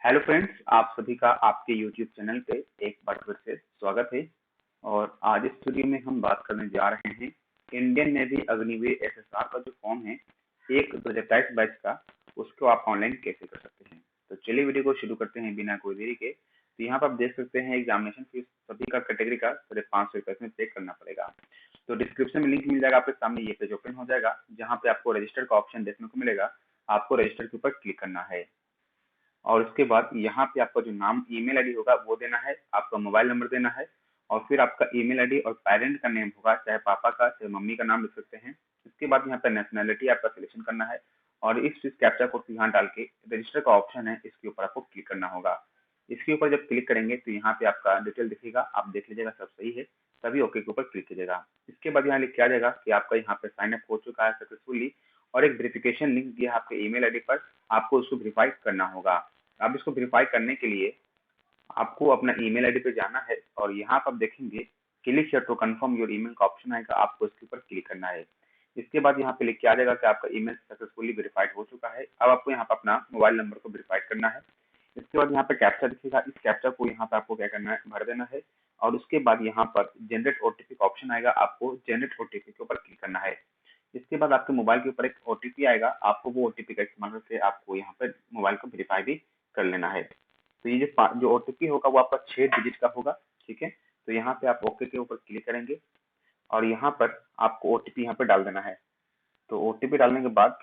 Hello friends, आप सभी का आपके यूट्यूब चैनल पे एक बार फिर से स्वागत है। और आज इस वीडियो में हम बात करने जा रहे हैं इंडियन नेवी अग्निवीर एसएसआर का जो फॉर्म है 1/2023 बैच का, उसको आप ऑनलाइन कैसे कर सकते हैं। तो चलिए वीडियो को शुरू करते हैं बिना कोई देरी के। तो यहाँ पर आप देख सकते हैं एग्जामिनेशन फीस सभी का कैटेगरी का सिर्फ 500 रुपये में पे करना पड़ेगा। तो डिस्क्रिप्शन में लिंक मिल जाएगा, आपके सामने ये पेज ओपन हो जाएगा जहाँ पे आपको रजिस्टर का ऑप्शन देखने को मिलेगा। आपको रजिस्टर के ऊपर क्लिक करना है और उसके बाद यहाँ पे आपका जो नाम ईमेल आईडी होगा वो देना है, आपका मोबाइल नंबर देना है और फिर आपका ईमेल आईडी और पेरेंट का नेम होगा, चाहे पापा का चाहे मम्मी का नाम लिख सकते हैं। इसके बाद यहाँ पे नेशनैलिटी आपका सिलेक्शन करना है और इस कैप्चा कोड को यहाँ डाल के रजिस्टर का ऑप्शन है इसके ऊपर आपको क्लिक करना होगा। इसके ऊपर जब क्लिक करेंगे तो यहाँ पे आपका डिटेल दिखेगा, आप देख लीजिएगा सब सही है तभी ओके के ऊपर क्लिक कीजिएगा। इसके बाद यहाँ लिख के आ जाएगा कि आपका यहाँ पे साइन अप हो चुका है सक्सेसफुली और एक वेरिफिकेशन लिंक दिया है आपके ईमेल आईडी पर, आपको उसको वेरीफाई करना होगा। अब इसको वेरीफाई करने के लिए आपको अपना ईमेल आईडी पे जाना है और यहाँ पर आप देखेंगे click here to confirm your email का ऑप्शन आएगा, आपको इसके ऊपर क्लिक करना है। इसके बाद यहाँ पे लिख के आ जाएगा कि आपका ईमेल सक्सेसफुली वेरीफाइड हो चुका है। अब आपको यहाँ पर अपना मोबाइल नंबर को वेरीफाइड करना है। इसके बाद यहाँ पे कैप्चा दिखेगा, इस कैप्चा को यहाँ पे आपको क्या करना है, भर देना है और उसके बाद यहाँ पर जनरेट ओटीपी का ऑप्शन आएगा, आपको जनरेट ओटीपी के ऊपर क्लिक करना है। इसके बाद आपके मोबाइल के ऊपर एक ओटीपी आएगा, आपको वो ओटीपी का इस्तेमाल करके आपको यहाँ पे मोबाइल को वेरीफाई भी कर लेना है। तो ये जो ओटीपी होगा वो आपका 6 डिजिट का होगा, ठीक है। तो यहाँ पे आप ओके के ऊपर क्लिक करेंगे और यहाँ पर आपको ओटीपी यहाँ पे डाल देना है। तो ओटीपी डालने के बाद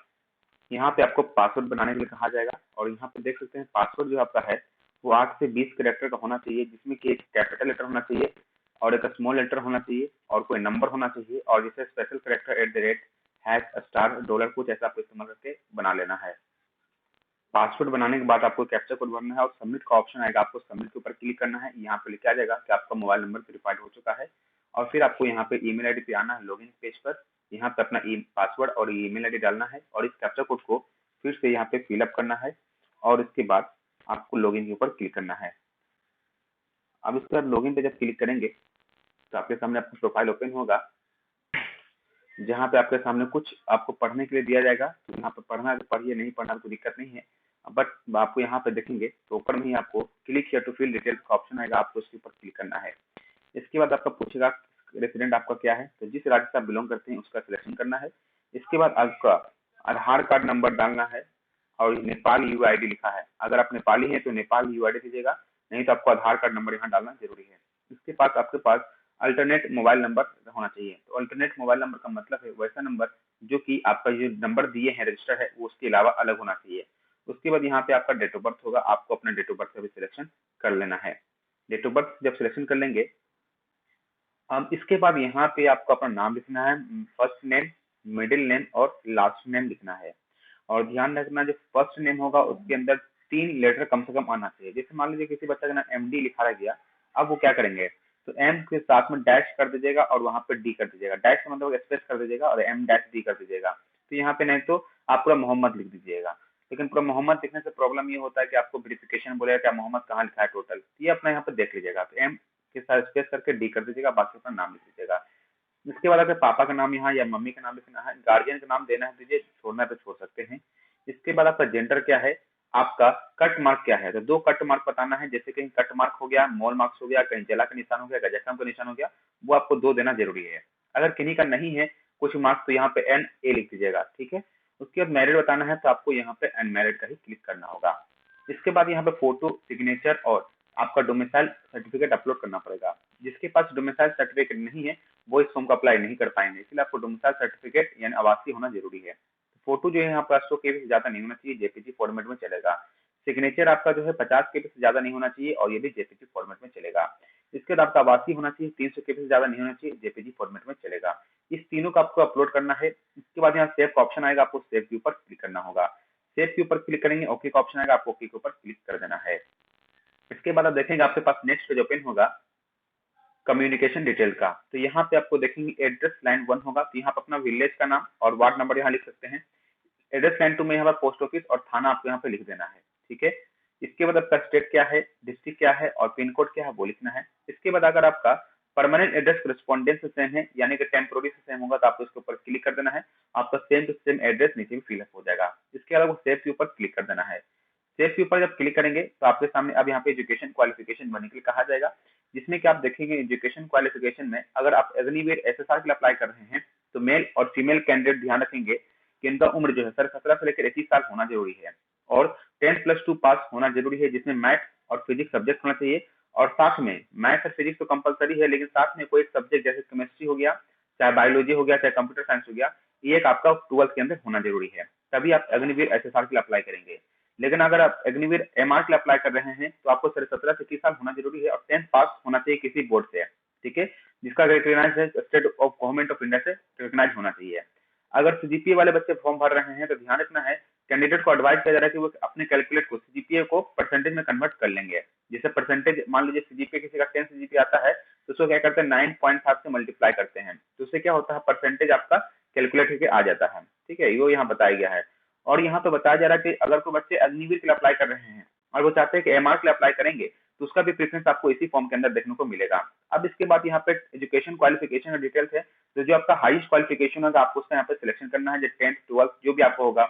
यहाँ पे आपको पासवर्ड बनाने के लिए कहा जाएगा और यहाँ पे देख सकते हैं पासवर्ड जो आपका है वो 8 से 20 कैरेक्टर का होना चाहिए, जिसमें कि एक कैपिटल लेटर होना चाहिए और एक स्मॉल लेटर होना चाहिए और कोई नंबर होना चाहिए और जैसे स्पेशल कैरेक्टर @ स्टार डॉलर कुछ ऐसा आपको इस्तेमाल करके बना लेना है। पासवर्ड बनाने के बाद आपको कैप्चा कोड भरना है और सबमिट का ऑप्शन आएगा, आपको सबमिट के ऊपर क्लिक करना है। यहाँ पे लिखा जाएगा कि आपका मोबाइल नंबर वेरीफाइड हो चुका है और फिर आपको यहाँ पे ईमेल आईडी पे आना है लॉगिन पेज पर। यहाँ पे अपना पासवर्ड और ईमेल आईडी डालना है और इस कैप्चा कोड को फिर से यहाँ पे फिलअप करना है और इसके बाद आपको लॉगिन के ऊपर क्लिक करना है। अब इसके बाद लॉगिन पे जब क्लिक करेंगे तो आपके सामने आपका प्रोफाइल ओपन होगा जहाँ पे आपके सामने कुछ आपको पढ़ने के लिए दिया जाएगा। तो यहाँ पे पढ़ना है तो पढ़िए, नहीं पढ़ना तो दिक्कत नहीं है। बट आपको यहाँ पे देखेंगे तो ऊपर में ही आपको click here to fill details का ऑप्शन आएगा, आपको उसके ऊपर क्लिक करना है। इसके बाद आपका पूछेगा रेसिडेंट आपका क्या है, तो जिस राज्य से आप बिलोंग करते हैं उसका सिलेक्शन करना है। इसके बाद आपका आधार कार्ड नंबर डालना है और नेपाल यूआईडी लिखा है, अगर आप नेपाली हैं तो नेपाल यूआईडी दीजिएगा, नहीं तो आपको आधार कार्ड नंबर यहाँ डालना जरूरी है। इसके पास आपके पास अल्टरनेट मोबाइल नंबर होना चाहिए। तो अल्टरनेट मोबाइल नंबर का मतलब है वैसा नंबर जो कि आपका जो नंबर दिए हैं रजिस्टर है वो उसके अलावा अलग होना चाहिए। उसके बाद यहाँ पे आपका डेट ऑफ बर्थ होगा, आपको अपना डेट ऑफ बर्थ का भी सिलेक्शन कर लेना है। डेट ऑफ बर्थ जब सिलेक्शन कर लेंगे अब इसके बाद यहाँ पे आपको अपना नाम लिखना है, फर्स्ट नेम, मिडिल नेम और लास्ट नेम लिखना है। और ध्यान रखना जो फर्स्ट नेम होगा उसके अंदर 3 लेटर कम से कम आना चाहिए। जैसे मान लीजिए किसी बच्चा का नाम एमडी लिखा रह गया, अब वो क्या करेंगे, तो एम के साथ में डैश कर दीजिएगा और वहां पे डी कर दीजिएगा, डैश का मतलब स्पेस कर दीजिएगा और एम डैश डी कर दीजिएगा। तो यहाँ पे नहीं तो आप पूरा मोहम्मद लिख दीजिएगा, लेकिन पूरा मोहम्मद लिखने से प्रॉब्लम ये होता है कि आपको वेरिफिकेशन बोलेगा क्या मोहम्मद कहाँ लिखा है टोटल, ये अपना यहाँ पे देख लीजिएगा। तो एम के साथ स्पेस करके डी कर दीजिएगा, बाकी अपना नाम लिख दीजिएगा। इसके बाद अगर पापा का नाम यहाँ या मम्मी का नाम लिखना है, गार्जियन का नाम देना है दीजिए, छोड़ना है तो छोड़ सकते हैं। इसके बाद आपका जेंडर क्या है, आपका कट मार्क क्या है, तो 2 कट मार्क बताना है। जैसे कहीं कट मार्क हो गया, मोल मार्क्स हो गया, कहीं जला का निशान हो गया, गजखम का निशान हो गया, वो आपको 2 देना जरूरी है। अगर किन्हीं का नहीं है कुछ मार्क्स तो यहाँ पे एन ए लिख दीजिएगा, ठीक है। उसके बाद मैरिड बताना है तो आपको यहाँ पे अनमैरिड का ही क्लिक करना होगा। इसके बाद यहाँ पे फोटो, सिग्नेचर और आपका डोमिसाइल सर्टिफिकेट अपलोड करना पड़ेगा। जिसके पास डोमिसाइल सर्टिफिकेट नहीं है वो इस फॉर्म को अप्लाई नहीं कर पाएंगे, इसलिए आपको डोमिसाइल सर्टिफिकेट यानी आवासीय होना जरूरी है। फोटो जो है यहाँ पर 100 KB से ज्यादा नहीं होना चाहिए, जेपीजी फॉर्मेट में चलेगा। सिग्नेचर आपका जो है 50 KB से ज्यादा नहीं होना चाहिए और ये भी जेपीजी फॉर्मेट में चलेगा। इसके बाद आपका आवासीय होना चाहिए, 300 KB से ज्यादा नहीं होना चाहिए, जेपीजी फॉर्मेट में चलेगा। इस तीनों का आपको अपलोड करना है। इसके बाद यहाँ सेव का ऑप्शन आएगा, आपको सेव के ऊपर क्लिक करना होगा। सेव के ऊपर क्लिक करेंगे, ओके का ऑप्शन आएगा, आपको ओके के ऊपर क्लिक कर देना है। इसके बाद आप देखेंगे आपके पास नेक्स्ट पेज ओपन होगा कम्युनिकेशन डिटेल का। तो यहाँ पे आपको देखेंगे एड्रेस लाइन 1 होगा, तो यहाँ पे अपना विलेज का नाम और वार्ड नंबर यहाँ लिख सकते हैं। एड्रेस लाइन 2 में यहाँ पर पोस्ट ऑफिस और थाना आपको यहाँ पे लिख देना है, ठीक है। इसके बाद आपका स्टेट क्या है, डिस्ट्रिक्ट क्या है और पिन कोड क्या है वो लिखना है। इसके बाद अगर आपका परमानेंट एड्रेस करस्पॉन्डेंस से सेम है यानी कि टेम्पोररी से सेम होगा तो आपको इसके ऊपर क्लिक कर देना है, आपका सेम टू सेम एड्रेस नीचे भी फिलअप हो जाएगा। इसके अलावा सेव के ऊपर क्लिक कर देना है। सेव के ऊपर जब क्लिक करेंगे तो आपके सामने अब यहाँ पे एजुकेशन क्वालिफिकेशन भरने के लिए कहा जाएगा, जिसमें कि आप देखेंगे एजुकेशन क्वालिफिकेशन में अगर आप अग्निवीर एसएसआर के लिए अप्लाई कर रहे हैं तो मेल और फीमेल कैंडिडेट ध्यान रखेंगे कि इनका उम्र जो है सर 17 से लेकर 21 साल होना जरूरी है और 10+2 पास होना जरूरी है, जिसमें मैथ और फिजिक्स सब्जेक्ट होना चाहिए। और साथ में मैथ और फिजिक्स तो कंपलसरी है, लेकिन साथ में कोई सब्जेक्ट जैसे केमिस्ट्री हो गया, चाहे बायोलॉजी हो गया, चाहे कंप्यूटर साइंस हो गया, ये एक आपका 12th के अंदर होना जरूरी है, तभी आप अग्निवीर एसएसआर के लिए अप्लाई करेंगे। लेकिन अगर आप अग्निवीर एमआर के लिए अप्लाई कर रहे हैं तो आपको सिर्फ 17 से 21 साल होना जरूरी है और 10th पास होना चाहिए किसी बोर्ड से, ठीक है, जिसका रिकॉग्नाइज है state of government of India से रिकॉग्नाइज होना चाहिए। अगर सीजीपीए वाले बच्चे फॉर्म भर रहे हैं तो ध्यान रखना है, कैंडिडेट को एडवाइस किया जा रहा है कि वो अपने कैलकुलेट को सीजीपीए को परसेंटेज में कन्वर्ट कर लेंगे। जैसे परसेंटेज मान लीजिए सीजीपीए किसी का 10 सीजीपीए आता है तो उसको क्या करते हैं 9.5 से मल्टीप्लाई करते हैं, तो उससे क्या होता है परसेंटेज आपका कैलकुलेट होकर आ जाता है, ठीक है, वो यहाँ बताया गया है। और यहाँ पे बताया जा रहा है कि अगर कोई बच्चे अग्निवीर के लिए अप्लाई कर रहे हैं और वो चाहते हैं कि एमआर के लिए अप्लाई करेंगे तो उसका भी प्रेफरेंस आपको इसी फॉर्म के अंदर देखने को मिलेगा। अब इसके बाद यहाँ पे एजुकेशन क्वालिफिकेशन का डिटेल्स है, तो जो आपका हाईएस्ट क्वालिफिकेशन होगा आपको उसका यहाँ पे सिलेक्शन करना है, जो 10th 12th जो भी आपको होगा।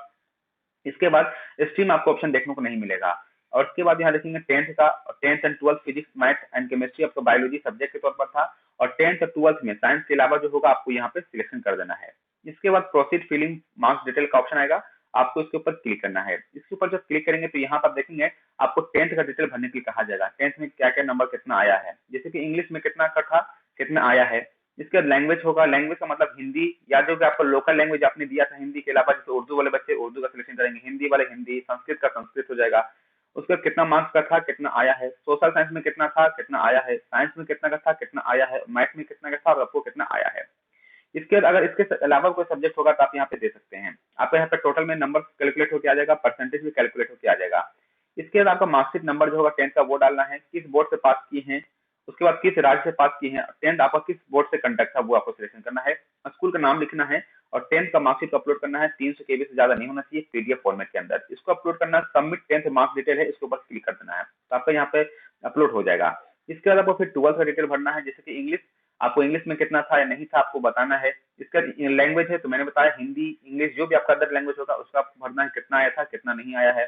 इसके बाद स्ट्रीम आपको ऑप्शन देखने को नहीं मिलेगा। और उसके बाद यहाँ देखेंगे 10th का, 10th and 12th physics math and chemistry आपका बायोलॉजी सब्जेक्ट के तौर पर था, और 10th और 12th में साइंस के अलावा जो होगा आपको यहाँ पे सिलेक्शन कर देना है। इसके बाद प्रोसीड फिलिंग मार्क्स डिटेल का ऑप्शन आएगा, आपको इसके ऊपर क्लिक करना है। इसके ऊपर जब क्लिक करेंगे तो यहाँ पर देखेंगे आपको 10th का डिटेल भरने के लिए कहा जाएगा, 10th में क्या क्या नंबर कितना आया है, जैसे कि इंग्लिश में कितना का था, कितना आया है। इसके बाद लैंग्वेज होगा, लैंग्वेज का मतलब हिंदी या जो भी आपको लोकल लैंग्वेज आपने दिया था हिंदी के अलावा, जैसे उर्दू वाले बच्चे उर्दू का सिलेक्शन करेंगे, हिंदी वाले हिंदी, संस्कृत का संस्कृत हो जाएगा। उसके बाद कितना मार्क्स का था, कितना आया है, सोशल साइंस में कितना था, कितना आया है, साइंस में कितना का था, कितना आया है, मैथ में कितना का था और आपको कितना आया है। इसके बाद अगर इसके अलावा कोई सब्जेक्ट होगा तो आप यहाँ पे दे सकते हैं। आपको यहाँ पे टोटल में नंबर कैलकुलेट होकर आ जाएगा, परसेंटेज भी कैलकुलेट होकर आ जाएगा। इसके बाद आपका मार्कशीट नंबर जो होगा 10th का वो डालना है, किस बोर्ड से पास किए हैं, उसके बाद किस राज्य से पास किए हैं, 10th आपका किस बोर्ड से कंडक्ट था वो आपको सिलेक्शन करना है, स्कूल का नाम लिखना है और 10th का मार्कशीट अपलोड करना है। 300 KB से ज्यादा नहीं होना चाहिए, पीडीएफ फॉर्मेट के अंदर इसको अपलोड करना है। सबमिट 10th मार्क्स डिटेल है, इसके ऊपर क्लिक कर देना है तो आपका यहाँ पे अपलोड हो जाएगा। इसके बाद आपको फिर 12th का डिटेल भरना है, जैसे कि इंग्लिश, आपको इंग्लिश में कितना था या नहीं था आपको बताना है। इसका लैंग्वेज है तो मैंने बताया हिंदी, इंग्लिश, जो भी आपका अदर लैंग्वेज होगा उसका आपको भरना है, कितना आया था कितना नहीं आया है।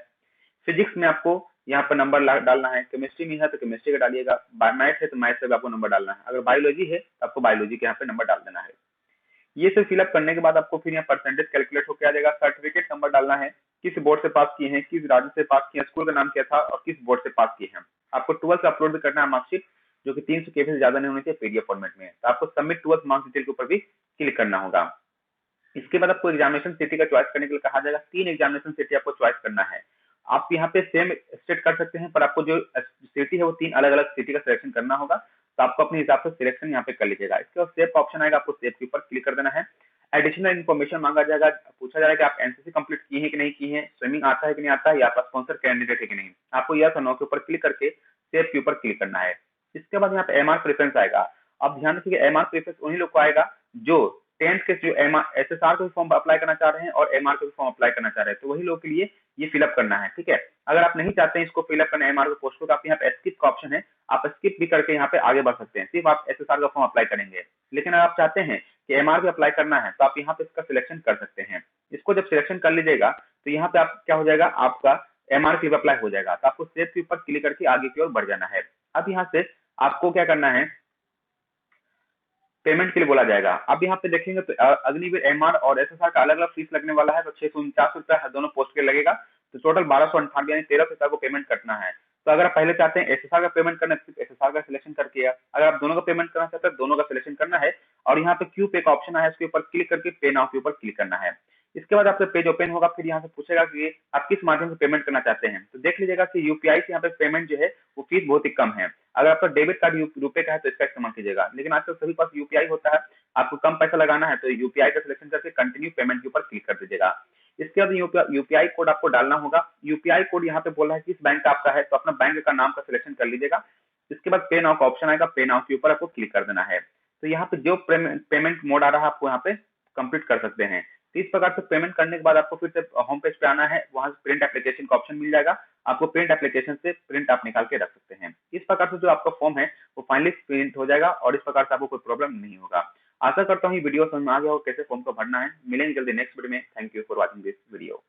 फिजिक्स में आपको यहाँ पर नंबर डालना है, केमिस्ट्री में है तो केमिस्ट्री का डालिएगा, मैथ है तो मैथ से भी आपको नंबर डालना है, अगर बायोलॉजी है तो आपको बायोलॉजी के यहाँ पे नंबर डाल देना है। ये सब फिलअप करने के बाद आपको फिर यहाँ परसेंटेज कैलकुलेट होकर आ जाएगा। सर्टिफिकेट नंबर डालना है, किस बोर्ड से पास किए हैं, किस राज्य से पास किए हैं, स्कूल का नाम क्या था और किस बोर्ड से पास किए हैं। आपको 12th का अपलोड भी करना है मार्कशीट, जो कि 300 KB से ज्यादा नहीं होनी चाहिए, पीडीएफ फॉर्मेट में। तो आपको सबमिट 12th मार्क्स डिटेल के ऊपर भी क्लिक करना होगा। इसके बाद आपको एग्जामिनेशन सिटी का चॉइस करने के लिए कहा जाएगा। 3 एग्जामिनेशन सिटी आपको चॉइस करना है। आप यहाँ पे सेम स्टेट कर सकते हैं, पर आपको जो सिटी है वो 3 अलग अलग सिटी का सिलेक्शन करना होगा, तो आपको अपने हिसाब से सिलेक्शन यहाँ पे कर लीजिएगा। इसके बाद सेव का ऑप्शन आएगा, आपको सेव के ऊपर क्लिक कर देना है। एडिशनल इन्फॉर्मेशन मांगा जाएगा, पूछा जाएगा कि आप एनसीसी कंप्लीट की है कि नहीं की है, स्विमिंग आता है कि नहीं आता है, या आपका स्पॉन्सर कैंडिडेट है कि नहीं। आपको यस और नो के ऊपर क्लिक करके सेव के ऊपर क्लिक करना है। इसके बाद यहाँ पे एमआर प्रेफरेंस आएगा। आप ध्यान रखिए एमआर प्रेफरेंस उन्हीं लोग को आएगा जो 10th के जो एमआर एसएसआर को फॉर्म अप्लाई करना चाह रहे हैं और एमआर को भी फॉर्म अप्लाई करना चाह रहे हैं, तो वही लोग के लिए ये फिलअप करना है, ठीक है। अगर आप नहीं चाहते हैं इसको फिलअप करना एमआर को पोस्ट को, तो आप यहाँ पे स्किप का ऑप्शन है, आप स्किप भी करके यहाँ पे आगे बढ़ सकते हैं, सिर्फ आप एसएसआर का फॉर्म अप्लाई करेंगे। लेकिन अगर आप चाहते हैं कि एमआर भी अप्लाई करना है तो आप यहाँ पे इसका सिलेक्शन कर सकते हैं। इसको जब सिलेक्शन कर लीजिएगा तो यहाँ पे आप क्या हो जाएगा, आपका एमआर की अप्लाई हो जाएगा। तो आपको सेव के ऊपर क्लिक करके आगे की ओर बढ़ जाना है। अब यहाँ से आपको क्या करना है, पेमेंट के लिए बोला जाएगा। अब यहाँ पे देखेंगे तो अग्निवीर एमआर और एसएसआर का अलग अलग फीस लगने वाला है, तो 649 रुपया दोनों पोस्ट के लगेगा, तो टोटल 1298 यानी 13 पैसा को पेमेंट करना है। तो अगर आप पहले चाहते हैं एसएसआर का पेमेंट करना है, एसएसआर का सिलेक्शन करके, अगर आप दोनों का पेमेंट करना चाहते हैं दोनों का सिलेक्शन करना है, और यहाँ पे क्यू पे का ऑप्शन है, इसके ऊपर क्लिक करके पे नाउ के ऊपर क्लिक करना है। इसके बाद आपका पेज ओपन होगा, फिर यहाँ से पूछेगा कि आप किस माध्यम से पेमेंट करना चाहते हैं, तो देख लीजिएगा कि यूपीआई से यहाँ पे पेमेंट जो है वो फीस बहुत ही कम है। अगर आपका डेबिट कार्ड रुपए का है तो इसका इस्तेमाल कीजिएगा, लेकिन आजकल सभी पास यूपीआई होता है, आपको कम पैसा लगाना है तो यूपीआई का सिलेक्शन करके कंटिन्यू पेमेंट के ऊपर क्लिक कर दीजिएगा। इसके बाद यूपीआई कोड आपको डालना होगा। यूपीआई कोड यहाँ पे बोला है किस बैंक का आपका है, तो अपना बैंक का नाम का सिलेक्शन कर लीजिएगा। इसके बाद पे नाउ का ऑप्शन आएगा, पे नाउ के ऊपर आपको क्लिक कर देना है। तो यहाँ पे जो पेमेंट मोड आ रहा है आपको यहाँ पे कंप्लीट कर सकते हैं। तो इस प्रकार से पेमेंट करने के बाद आपको फिर से होम पेज पे आना है, वहां से प्रिंट एप्लीकेशन का ऑप्शन मिल जाएगा, आपको प्रिंट एप्लीकेशन से प्रिंट आप निकाल के रख सकते हैं। इस प्रकार से जो आपका फॉर्म है वो फाइनली प्रिंट हो जाएगा और इस प्रकार से आपको कोई प्रॉब्लम नहीं होगा। आशा करता हूँ ये वीडियो समझ में आ गया हो कैसे फॉर्म को भरना है। मिलेंगे जल्दी नेक्स्ट वीडियो में। Thank you for watching this video.